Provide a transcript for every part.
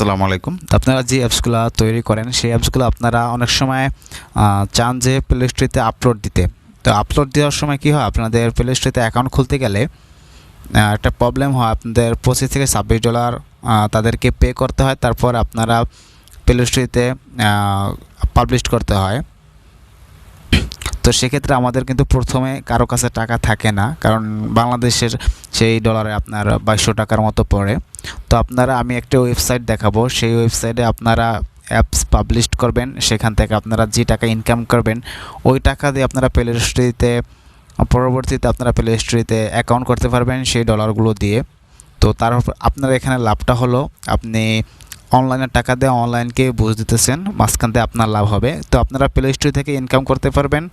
আসসালামু আলাইকুম। আপনারা যে অ্যাপসগুলো তৈরি করেন সেই অ্যাপসগুলো আপনারা অনেক সময় চান যে প্লে স্টোরে আপলোড দিতে। তো আপলোড দেওয়ার সময় কী হয়, আপনাদের প্লে স্টোরে অ্যাকাউন্ট খুলতে গেলে একটা প্রবলেম হয়। আপনাদের $25 থেকে $26 তাদেরকে পে করতে হয়, তারপর আপনারা প্লে স্টোরে পাবলিশ করতে হয়। তো সেক্ষেত্রে আমাদের কিন্তু প্রথমে কারো কাছে টাকা থাকে না, কারণ বাংলাদেশের সেই ডলারে আপনার 2200 টাকার মতো পড়ে। তো আমি একটা ওয়েবসাইট দেখাবো, সেই ওয়েবসাইটে আপনারা অ্যাপস পাবলিশ করবেন, সেখান থেকে আপনারা যে টাকা ইনকাম করবেন ওই টাকা দিয়ে আপনারা প্লে স্টোরে পরবর্তীতে আপনারা প্লে স্টোরে অ্যাকাউন্ট করতে পারবেন সেই ডলারগুলো দিয়ে। তো তার আপনার এখানে লাভটা হলো, আপনি অনলাইনে টাকা দিয়ে অনলাইনকে বুঝ দিতেছেন, মাঝখান দিয়ে আপনার লাভ হবে। তো আপনারা প্লে স্টোর থেকে ইনকাম করতে পারবেন,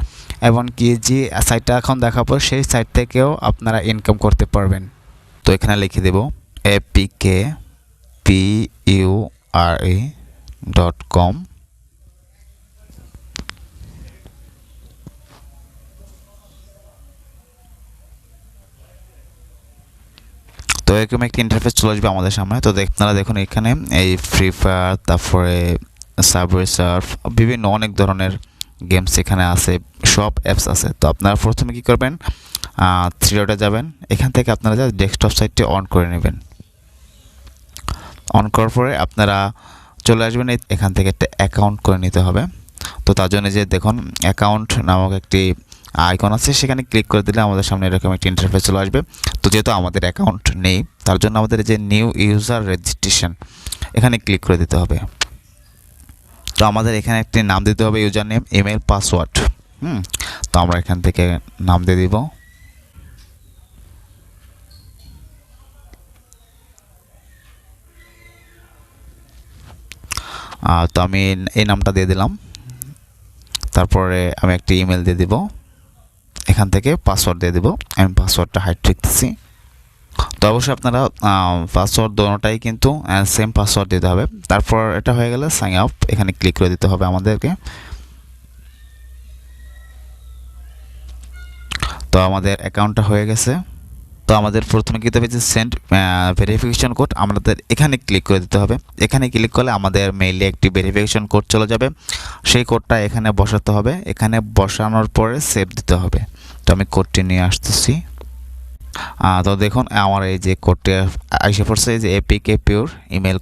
এমনকি যে সাইটটা এখন দেখাবো সেই সাইট থেকেও আপনারা ইনকাম করতে পারবেন। তো এখানে লিখে দেব APKPure.com। তো এরকম একটি ইন্টারফেস চলে আসবে আমাদের সামনে। তো আপনারা দেখুন এখানে এই ফ্রি ফায়ার, তারপরে সাবওয়ে সার্ফ, বিভিন্ন অনেক ধরনের গেমস এখানে আছে, সব অ্যাপস আছে। তো আপনারা প্রথমে কি করবেন, থ্রি ডটে যাবেন, এখান থেকে আপনারা যা ডেস্কটপ সাইটটি অন করে নেবেন। অন করার পরে আপনারা চলে আসবেন, এখান থেকে একটা অ্যাকাউন্ট করে নিতে হবে। তো তার জন্য যে দেখুন অ্যাকাউন্ট নামক একটি আইকন আছে, সেখানে ক্লিক করে দিলে আমাদের সামনে এরকম একটি ইন্টারফেস চলে আসবে। তো যেহেতু আমাদের অ্যাকাউন্ট নেই, তার জন্য আমাদের যে নিউ ইউজার রেজিস্ট্রেশন এখানে ক্লিক করে দিতে হবে। তো আমাদের এখানে একটি নাম দিতে হবে, ইউজার নেম, ইমেল, পাসওয়ার্ড। তো আমরা এখান থেকে নাম দিয়ে দিব। তো আমি এই নামটা দিয়ে দিলাম। তারপরে আমি একটি ইমেল দিয়ে দিব, এখান থেকে পাসওয়ার্ড দিয়ে দিব। আমি পাসওয়ার্ডটা হাইড রাখতেছি। তো অবশ্যই আপনারা পাসওয়ার্ড দোনোটাই কিন্তু সেম পাসওয়ার্ড দিতে হবে। তারপর এটা হয়ে গেলে সাইন আপ, এখানে ক্লিক করে দিতে হবে আমাদেরকে। তো আমাদের অ্যাকাউন্টটা হয়ে গেছে। তো আমাদের প্রথমে কী হবে যে সেন্ড ভেরিফিকেশন কোড, আমাদের এখানে ক্লিক করে দিতে হবে। এখানে ক্লিক করলে আমাদের মেইলে একটি ভেরিফিকেশন কোড চলে যাবে, সেই কোডটা এখানে বসাতে হবে। এখানে বসানোর পরে সেভ দিতে হবে। তো আমি কোডটি নিয়ে আসতেছি। তো দেখুন আমার এই যে কোডটি এসে পড়ছে, এই যে APKPure ইমেল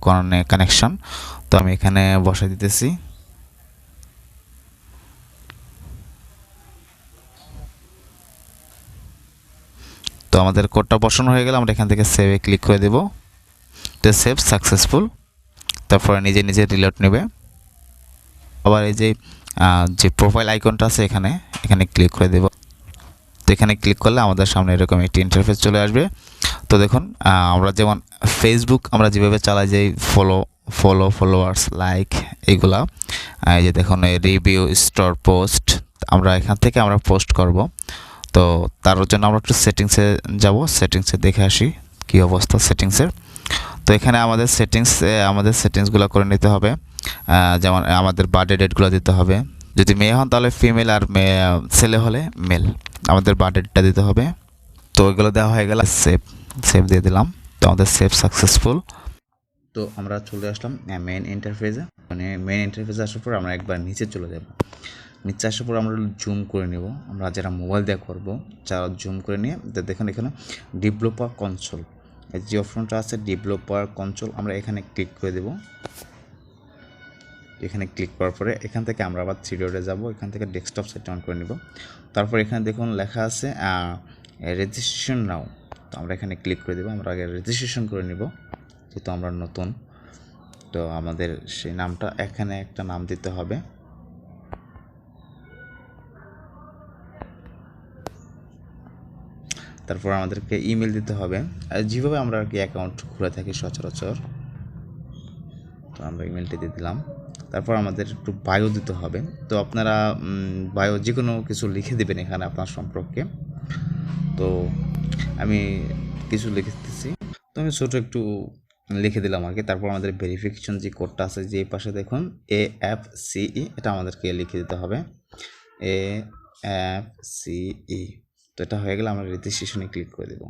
কানেকশন। তো আমি এখানে বসাই দিতেছি। তো আমাদের কোডটা বসানো হয়ে গেলে আমরা এখান থেকে সেভে ক্লিক করে দেব। তো সেভ সাকসেসফুল। তারপরে নিজে নিজে রিলোড নেবে। আবার এই যে প্রোফাইল আইকনটা আছে এখানে ক্লিক করে দেব। তো এখানে ক্লিক করলে আমাদের সামনে এরকম একটি ইন্টারফেস চলে আসবে। তো দেখুন আমরা যেমন ফেসবুক আমরা যেভাবে চালাই, যে ফলোয়ার্স, লাইক, এগুলা, এই যে দেখুন রিভিউ, স্টোর, পোস্ট, আমরা এখান থেকে আমরা পোস্ট করব। তো তার জন্য আমরা একটু সেটিংসে যাব, সেটিংসে দেখে আসি কী অবস্থা সেটিংসের। তো এখানে আমাদের সেটিংসগুলো করে নিতে হবে। যেমন আমাদের বার্থডে ডেটগুলো দিতে হবে, যদি মেয়ে হন তাহলে ফিমেল, আর ছেলে হলে মেল। আমাদের বার্থডে ডেটটা দিতে হবে। তো ওইগুলো দেওয়া হয়ে গেলে সেভ দিয়ে দিলাম। তো আমাদের সেভ সাকসেসফুল। তো আমরা চলে আসলাম মেইন ইন্টারফেসে। মানে মেইন ইন্টারফেসে আসার পর আমরা একবার নিচে চলে যাব। নিচে আসার পর আমরা জুম করে নেব, আমরা যারা মোবাইল দিয়ে করবো যারা জুম করে নিয়ে দেখুন এখানে ডেভেলপার কনসোল, এই যে অপশনটা আছে ডেভেলপার কনসোল, আমরা এখানে ক্লিক করে দেব। এখানে ক্লিক করার পরে এখান থেকে আমরা আবার থ্রি ডটে যাব, এখান থেকে ডেস্কটপ সেট অন করে নেব। তারপর এখানে দেখুন লেখা আছে রেজিস্ট্রেশন নাও। তো আমরা এখানে ক্লিক করে দেবো। আমরা আগে রেজিস্ট্রেশন করে নেব, যেহেতু আমরা নতুন। তো আমাদের সেই নামটা এখানে একটা নাম দিতে হবে। তারপর আমাদেরকে ইমেল দিতে হবে, যেভাবে আমরা আর কি অ্যাকাউন্ট খুলে থাকি সচরাচর। তো আমরা ইমেলটি দিয়ে দিলাম। তারপর আমাদের একটু বায়ো দিতে হবে। তো আপনারা বায়ো যে কোনো কিছু লিখে দেবেন এখানে আপনার সম্পর্কে। তো আমি কিছু লিখতেছি, তো আমি ছোটো একটু লিখে দিলাম আর কি। তারপর আমাদের ভেরিফিকেশন যে কোডটা আছে, যে পাশে দেখুন AFCE, এটা আমাদেরকে লিখে দিতে হবে, AFCE। তো এটা হয়ে গেলে আমরা রেজিস্ট্রেশনে ক্লিক করে দেব।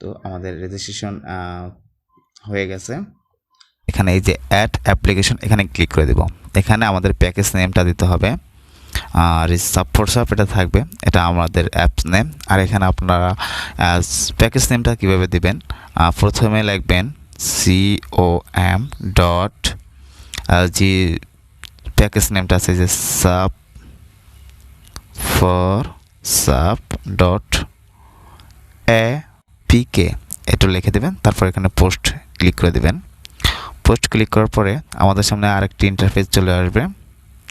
তো আমাদের রেজিস্ট্রেশন হয়ে গেছে। এখানে এই যে অ্যাড অ্যাপ্লিকেশন এখানে ক্লিক করে দেব। এখানে আমাদের প্যাকেজ নেমটা দিতে হবে, আর সাব এটা থাকবে, এটা আমাদের অ্যাপস নেম। আর এখানে আপনারা প্যাকেজ নেমটা কীভাবে দিবেন, প্রথমে লিখবেন com ডট যে প্যাকেজ নেমটা আছে যে সাব ডট apk এটা লিখে দেবেন। তারপর এখানে পোস্ট ক্লিক করে দেবেন। পোস্ট ক্লিক করার পরে আমাদের সামনে আরেকটি ইন্টারফেস চলে আসবে।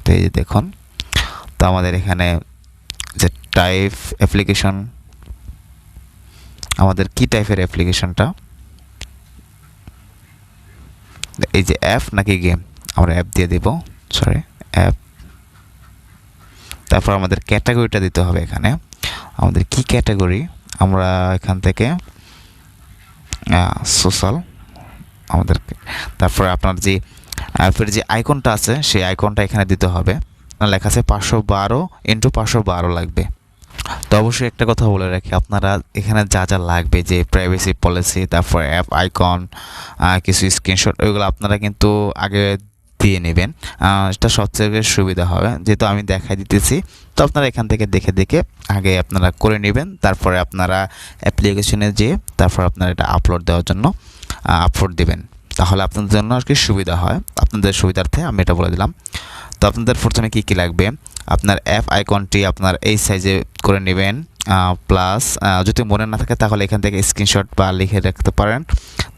তো এই যে দেখুন, তো আমাদের এখানে যে টাইপ অ্যাপ্লিকেশন, আমাদের কি টাইপের অ্যাপ্লিকেশনটা, এই যে অ্যাপ নাকি গেম, আমরা অ্যাপ দিয়ে দেব, সরি অ্যাপ। তারপর আমাদের ক্যাটাগরিটা দিতে হবে। এখানে আমাদের কি ক্যাটাগরি, আমরা এখান থেকে সোশ্যাল আমাদের। তারপরে আপনার যে অ্যাপের যে আইকনটা আছে সেই আইকনটা এখানে দিতে হবে। লেখা আছে 512x512 লাগবে। তো অবশ্যই একটা কথা বলে রাখি, আপনারা এখানে যা যা লাগবে যে প্রাইভেসি পলিসি, তারপর অ্যাপ আইকন, কিছু স্ক্রিনশট, ওইগুলো আপনারা কিন্তু আগে দিয়ে নেবেন। এটা সবথেকে সুবিধা হবে, যেহেতু আমি দেখাই দিতেছি। তো আপনারা এখান থেকে দেখে দেখে আগে আপনারা করে নেবেন। তারপরে আপনারা অ্যাপ্লিকেশনে যেয়ে তারপর আপনারা এটা আপলোড দেওয়ার জন্য আপলোড দেবেন, তাহলে আপনাদের জন্য আর কি সুবিধা হয়। আপনাদের সুবিধার্থে আমি এটা বলে দিলাম। তো আপনাদের প্রথমে কী কী লাগবে, আপনার অ্যাপ আইকনটি আপনার এই সাইজে করে নেবেন, প্লাস যদি মনে না থাকে তাহলে এখান থেকে স্ক্রিনশট বা লিখে রাখতে পারেন।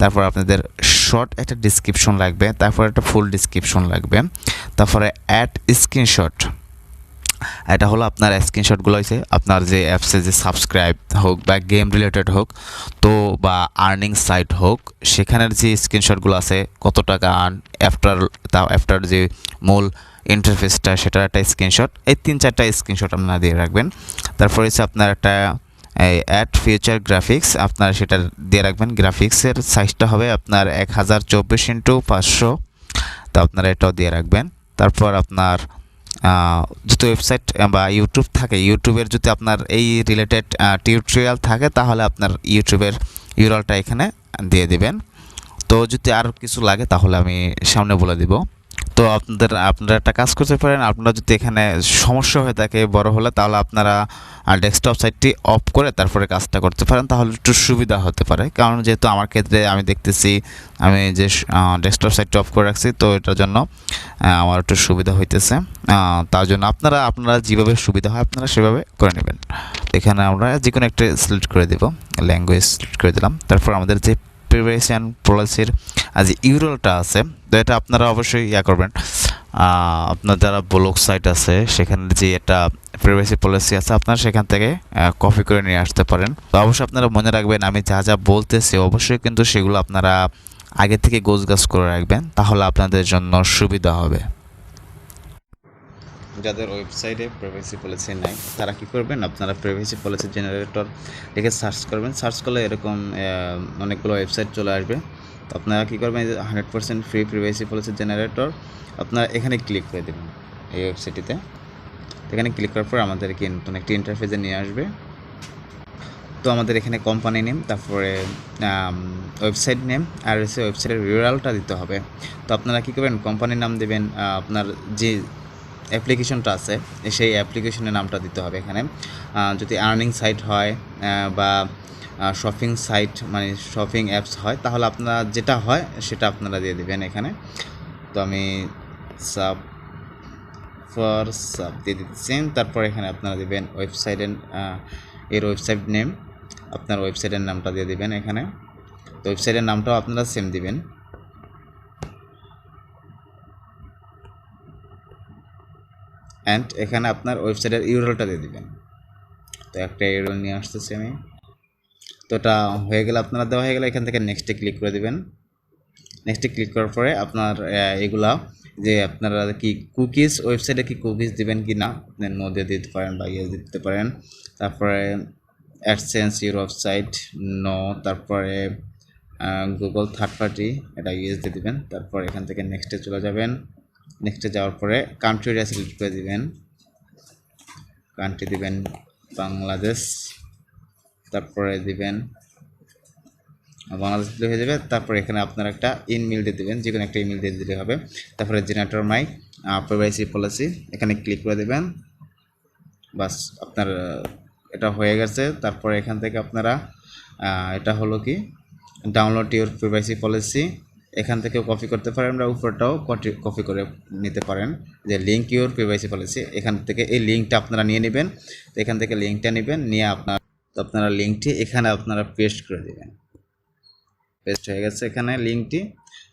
তারপর আপনাদের শর্ট একটা ডিসক্রিপশন লাগবে, তারপর একটা ফুল ডিসক্রিপশন লাগবে। তারপরে অ্যাড স্ক্রিনশট, এটা হলো আপনার স্ক্রিনশটগুলো হয়েছে আপনার যে অ্যাপসে যে সাবস্ক্রাইব হোক বা গেম রিলেটেড হোক, তো বা আর্নিং সাইট হোক, সেখানের যে স্ক্রিনশটগুলো আছে, কত টাকা আর্ন আফটার যে মূল ইন্টারফেসটা, সেটার একটা স্ক্রিনশট, এই 3-4টা স্ক্রিনশট আপনারা দিয়ে রাখবেন। তারপর হচ্ছে আপনার একটা অ্যাড ফিউচার গ্রাফিক্স, আপনার সেটা দিয়ে রাখবেন। গ্রাফিক্সের সাইজটা হবে আপনার 1024x500, তো আপনারা এটাও দিয়ে রাখবেন। তারপর আপনার যদি ওয়েবসাইট বা ইউটিউব থাকে, ইউটিউবের যদি আপনার এই রিলেটেড টিউটোরিয়াল থাকে, তাহলে আপনার ইউটিউবের ইউআরএলটা এখানে দিয়ে দিবেন। তো যদি আর কিছু লাগে তাহলে আমি সামনে বলে দিব। তো আপনারা একটা কাজ করতে পারেন, আপনারা যদি এখানে সমস্যা হয়ে থাকে বড় হলে, তাহলে আপনারা ডেস্কটপ সাইটটি অফ করে তারপরে কাজটা করতে পারেন, তাহলে একটু সুবিধা হতে পারে। কারণ যেহেতু আমার ক্ষেত্রে আমি দেখতেছি আমি যে ডেস্কটপ সাইটটি অফ করে রাখছি, তো এটার জন্য আমার একটু সুবিধা হইতেছে। তার জন্য আপনারা যেভাবে সুবিধা হয় আপনারা সেভাবে করে নেবেন। এখানে আমরা যে কোনো একটা সিলেক্ট করে দেব, ল্যাঙ্গুয়েজ সিলেক্ট করে দিলাম। তারপর আমাদের যে প্রাইভেসি অ্যান্ড পলিসির যে ইউআরএলটা আছে, তো এটা আপনারা অবশ্যই করবেন। আপনার যারা ব্লগ সাইট আছে সেখানে যে একটা প্রাইভেসি পলিসি আছে, আপনারা সেখান থেকে কপি করে নিয়ে আসতে পারেন। তো অবশ্যই আপনারা মনে রাখবেন আমি যা যা বলতেছি অবশ্যই কিন্তু সেগুলো আপনারা আগে থেকে গোছগাছ করে রাখবেন, তাহলে আপনাদের জন্য সুবিধা হবে। যাদের ওয়েবসাইটে প্রাইভেসি পলিসি নাই তারা কী করবেন, আপনারা প্রাইভেসি পলিসি জেনারেটর লিখে সার্চ করবেন। সার্চ করলে এরকম অনেকগুলো ওয়েবসাইট চলে আসবে। তো আপনারা কী করবেন, 100% ফ্রি প্রাইভেসি পলিসি জেনারেটর, আপনারা এখানে ক্লিক করে দেবেন এই ওয়েবসাইটটিতে। এখানে ক্লিক করার পর আমাদেরকে নতুন একটি ইন্টারফেসে নিয়ে আসবে। তো আমাদের এখানে কোম্পানি নেম, তারপরে ওয়েবসাইট নেম, আর হচ্ছে ওয়েবসাইটের ইউআরএলটা দিতে হবে। তো আপনারা কী করবেন, কোম্পানির নাম দেবেন, আপনার যে অ্যাপ্লিকেশনটা আছে সেই অ্যাপ্লিকেশনের নামটা দিতে হবে এখানে। যদি আর্নিং সাইট হয় বা শপিং সাইট মানে শপিং অ্যাপস হয়, তাহলে আপনারা যেটা হয় সেটা আপনারা দিয়ে দেবেন এখানে। তো আমি সাব দিয়ে দিচ্ছি। তারপর এখানে আপনারা দেবেন ওয়েবসাইটের ওয়েবসাইট নেম, আপনার ওয়েবসাইটের নামটা দিয়ে দিবেন এখানে। তো ওয়েবসাইটের নামটাও আপনারা সেম দিবেন। অ্যান্ড এখানে আপনার ওয়েবসাইটের ইউআরএলটা দিয়ে দিবেন। তো একটা ইউআরএল নিয়ে আসতেছি আমি। তো এটা হয়ে গেলে, আপনারা দেওয়া হয়ে গেলে এখান থেকে নেক্সটে ক্লিক করে দেবেন। নেক্সটে ক্লিক করার পরে আপনার এগুলা যে আপনারা কি কুকিজ, ওয়েবসাইটে কি কুকিজ দিবেন কি না, আপনি নো দিয়ে দিতে পারেন বা ইয়েস দিতে পারেন। তারপরে অ্যাডসেন্স ইউর ওয়েবসাইট নো, তারপরে গুগল থার্ড পার্টি এটা ইয়েস দিয়ে দিবেন। তারপর এখান থেকে নেক্সটে চলে যাবেন। নেক্সটে যাওয়ার পরে কান্ট্রিটা সিলেক্ট করে দিবেন, কান্ট্রি দিবেন বাংলাদেশ, তারপরে দিবেন বাংলাদেশ দিলে হয়ে যাবে। তারপর এখানে আপনারা একটা ইমেল দিয়ে দেবেন, যে কোনো একটা ইমেল দিয়ে দিলে হবে। তারপরে জেনারেটর মাই প্রাইভেসি পলিসি এখানে ক্লিক করে দেবেন। বাস আপনার এটা হয়ে গেছে। তারপরে এখান থেকে আপনারা এটা হলো কি ডাউনলোড ইউর প্রাইভেসি পলিসি, এখান থেকেও কপি করতে পারেন, আমরা উপরটাও কপি করে নিতে পারেন, যে লিঙ্ক ইউর প্রাইভেসি পলিসি, এখান থেকে এই লিঙ্কটা আপনারা নিয়ে নেবেন। তো এখান থেকে লিঙ্কটা নেবেন, নিয়ে আপনারা লিঙ্কটি এখানে আপনারা পেস্ট করে দেবেন। পেস্ট হয়ে গেছে এখানে লিঙ্কটি।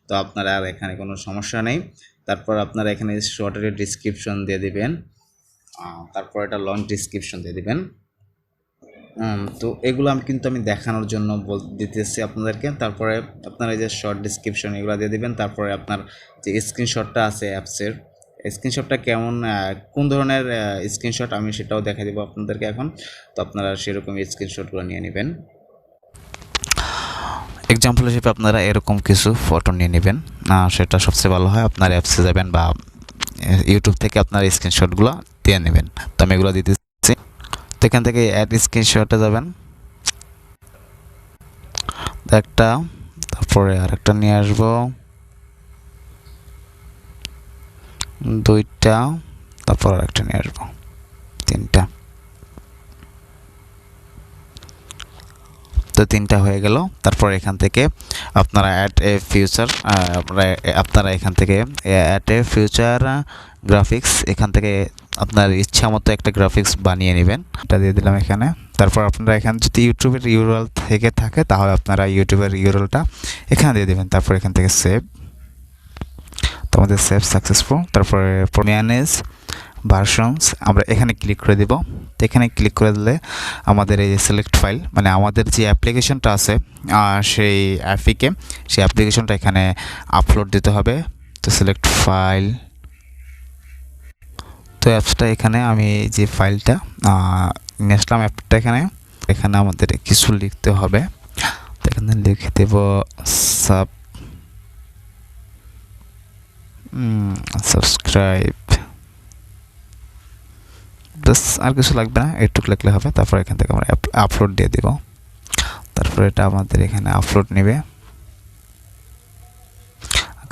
তো আপনারা আর এখানে কোনো সমস্যা নেই। তারপর আপনারা এখানে শর্টের ডিসক্রিপশন দিয়ে দিবেন, তারপর এটা লং ডিসক্রিপশন দিয়ে দিবেন। তো এগুলো আমি দেখানোর জন্য দিতেছি আপনাদেরকে। তারপরে আপনারা এই যে শর্ট ডিসক্রিপশন এগুলো দিয়ে দিবেন। তারপরে আপনার যে স্ক্রিনশটটা আছে অ্যাপসের, স্ক্রিনশটটা কেমন, কোন ধরনের স্ক্রিনশট আমি সেটাও দেখা দেবো আপনাদেরকে এখন। তো আপনারা সেরকম স্ক্রিনশটগুলো নিয়ে নেবেন। এক্সাম্পল হিসেবে আপনারা এরকম কিছু ফটো নিয়ে নেবেন, সেটা সবচেয়ে ভালো হয়। আপনার অ্যাপসে যাবেন বা ইউটিউব থেকে আপনার স্ক্রিনশটগুলো দিয়ে নেবেন। তো আমি এগুলো দিতেছি। তো এখান থেকে অ্যাড স্ক্রিনশটে যাবেন একটা, তারপরে আরেকটা নিয়ে আসবো, দুইটা, তারপর আরেকটা নিয়ে আসবো, তিনটা। তো তিনটা হয়ে গেল। তারপর এখান থেকে আপনারা অ্যাড এ ফিউচার, আপনারা এখান থেকে অ্যাড এ ফিউচার গ্রাফিক্স, এখান থেকে আপনার ইচ্ছা মতো একটা গ্রাফিক্স বানিয়ে নেবেন। এটা দিয়ে দিলাম এখানে। তারপর আপনারা এখানে যদি ইউটিউবের ইউআরএল থেকে থাকে তাহলে আপনারা ইউটিউবের ইউআরএলটা এখানে দিয়ে দেবেন। তারপর এখান থেকে সেভ, তো আমাদের সেভ সাকসেসফুল। তারপরে ম্যানেজ ভার্সনস আমরা এখানে ক্লিক করে দেব। তো এখানে ক্লিক করে দিলে আমাদের এই যে সিলেক্ট ফাইল, মানে আমাদের যে অ্যাপ্লিকেশনটা আছে সেই অ্যাপ্লিকেশনটা এখানে আপলোড দিতে হবে। তো সিলেক্ট ফাইল, তো অ্যাপসটা এখানে আমি যে ফাইলটা নিয়ে আসলাম অ্যাপটা এখানে আমাদের কিছু লিখতে হবে। তো এখানে লিখে দেব সাবস্ক্রাইব, বাস, আর কিছু লাগবে না, একটু লিখলে হবে। তারপর এখান থেকে আমরা আপলোড দিয়ে দেব। তারপর এটা আমাদের এখানে আপলোড নেবে,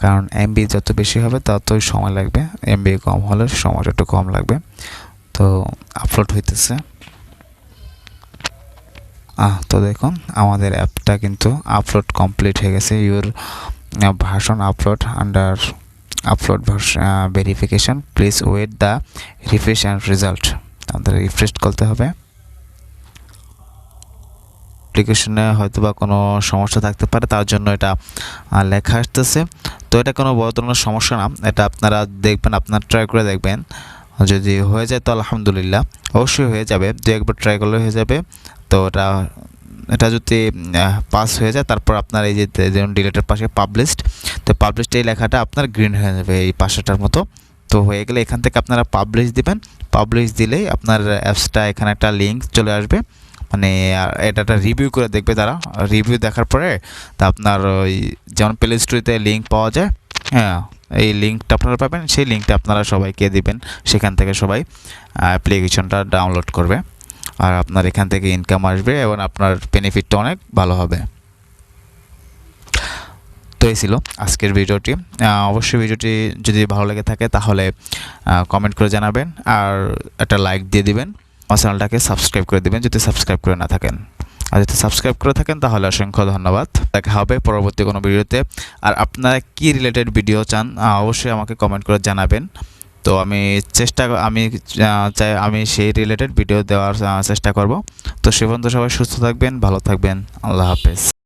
কারণ এমবি যত বেশি হবে ততই সময় লাগবে, এমবি কম হলে সময়টা একটু কম লাগবে। তো আপলোড হইতেছে। তো দেখুন আমাদের অ্যাপটা কিন্তু আপলোড কমপ্লিট হয়ে গেছে। Your version upload under upload verification, please wait the refresh and result. আমাদের রিফ্রেশ করতে হবে। অ্যাপ্লিকেশনে হয়তো বা কোনো সমস্যা থাকতে পারে, তার জন্য এটা লেখা আসতেছে। তো এটা কোনো বড় ধরনের সমস্যা না, এটা আপনারা দেখবেন, আপনার ট্রাই করে দেখবেন। যদি হয়ে যায় তো আলহামদুলিল্লাহ, অবশ্যই হয়ে যাবে, দু একবার ট্রাই করলে হয়ে যাবে। তো এটা যদি পাস হয়ে যায়, তারপর আপনার এই যে যেমন ডিলেটের পাশে পাবলিশড, তো পাবলিশড এই লেখাটা আপনার গ্রিন হয়ে যাবে এই পাশেটার মতো। তো হয়ে গেলে এখান থেকে আপনারা পাবলিশ দিবেন। পাবলিশ দিলেই আপনার অ্যাপসটা এখানে একটা লিঙ্ক চলে আসবে, মানে এটা একটা রিভিউ করে দেখবে তারা। রিভিউ দেখার পরে তা আপনার ওই যেমন প্লে স্টোরিতে লিঙ্ক পাওয়া যায়, হ্যাঁ, এই লিঙ্কটা আপনারা পাবেন, সেই লিঙ্কটা আপনারা সবাইকে দিবেন। সেখান থেকে সবাই অ্যাপ্লিকেশনটা ডাউনলোড করবে, আর আপনার এখান থেকে ইনকাম আসবে এবং আপনার বেনিফিটটা অনেক ভালো হবে। তো এই ছিল আজকের ভিডিওটি। অবশ্যই ভিডিওটি যদি ভালো লেগে থাকে তাহলে কমেন্ট করে জানাবেন, আর একটা লাইক দিয়ে দিবেন, আমার চ্যানেলটাকে সাবস্ক্রাইব করে দিবেন যদি সাবস্ক্রাইব করে না থাকেন। আর যদি সাবস্ক্রাইব করে থাকেন তাহলে অসংখ্য ধন্যবাদ। দেখা হবে পরবর্তী কোনো ভিডিওতে। আর আপনারা কি রিলেটেড ভিডিও চান অবশ্যই আমাকে কমেন্ট করে জানাবেন। তো আমি সেই রিলেটেড ভিডিও দেওয়ার চেষ্টা করব। তো সে পর্যন্ত সবাই সুস্থ থাকবেন, ভালো থাকবেন, আল্লাহ হাফেজ।